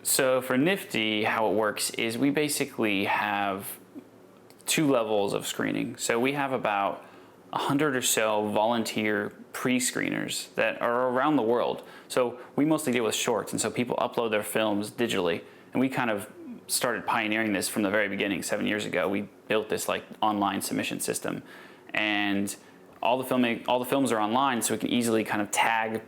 So for NFFTY, how it works is we basically have 2 levels of screening. So we have about 100 or so volunteer pre-screeners that are around the world. So we mostly deal with shorts, and so people upload their films digitally, and we kind of started pioneering this from the very beginning 7 years ago. We built this like online submission system, and all the films are online, so we can easily kind of tag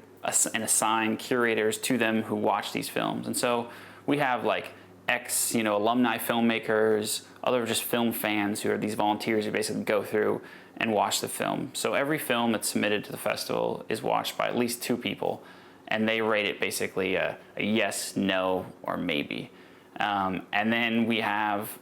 and assign curators to them who watch these films. And so we have like alumni filmmakers, other just film fans who are these volunteers who basically go through and watch the film. So every film that's submitted to the festival is watched by at least 2 people, and they rate it basically a yes, no, or maybe. And then we have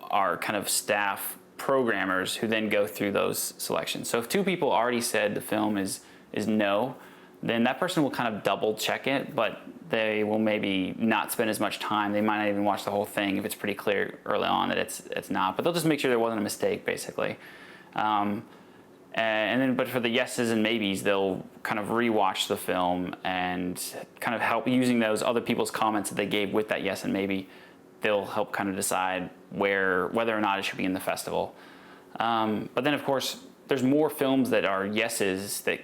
our kind of staff programmers who then go through those selections. So if 2 people already said the film is no, then that person will kind of double check it, but they will maybe not spend as much time. They might not even watch the whole thing if it's pretty clear early on that it's not, but they'll just make sure there wasn't a mistake, basically. But for the yeses and maybes, they'll kind of rewatch the film and kind of help using those other people's comments that they gave with that yes and maybe. They'll help kind of decide whether or not it should be in the festival. But then, of course, there's more films that are yeses that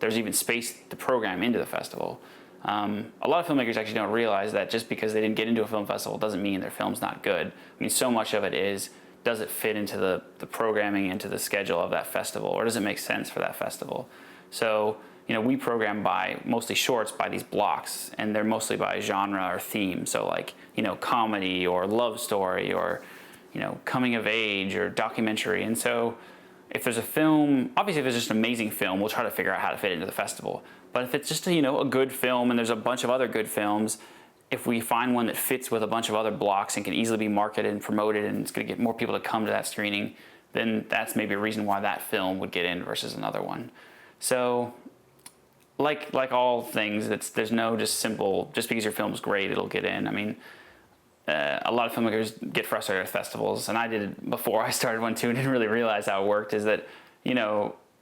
there's even space to program into the festival. A lot of filmmakers actually don't realize that just because they didn't get into a film festival doesn't mean their film's not good. I mean, so much of it is, does it fit into the programming, into the schedule of that festival, or does it make sense for that festival? So, we program by mostly shorts by these blocks, and they're mostly by genre or theme. So like, comedy or love story or, coming of age or documentary. And so if there's a film, obviously if it's just an amazing film, we'll try to figure out how to fit it into the festival. But if it's just a good film and there's a bunch of other good films, if we find one that fits with a bunch of other blocks and can easily be marketed and promoted and it's going to get more people to come to that screening, then that's maybe a reason why that film would get in versus another one. So like all things, there's no just because your film's great, it'll get in. I mean, a lot of filmmakers get frustrated with festivals, and I did it before I started one too and didn't really realize how it worked, is that,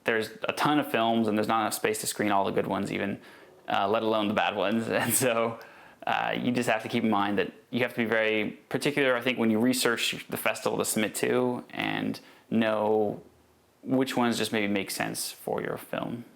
there's a ton of films and there's not enough space to screen all the good ones even, let alone the bad ones. And so you just have to keep in mind that you have to be very particular, I think, when you research the festival to submit to and know which ones just maybe make sense for your film.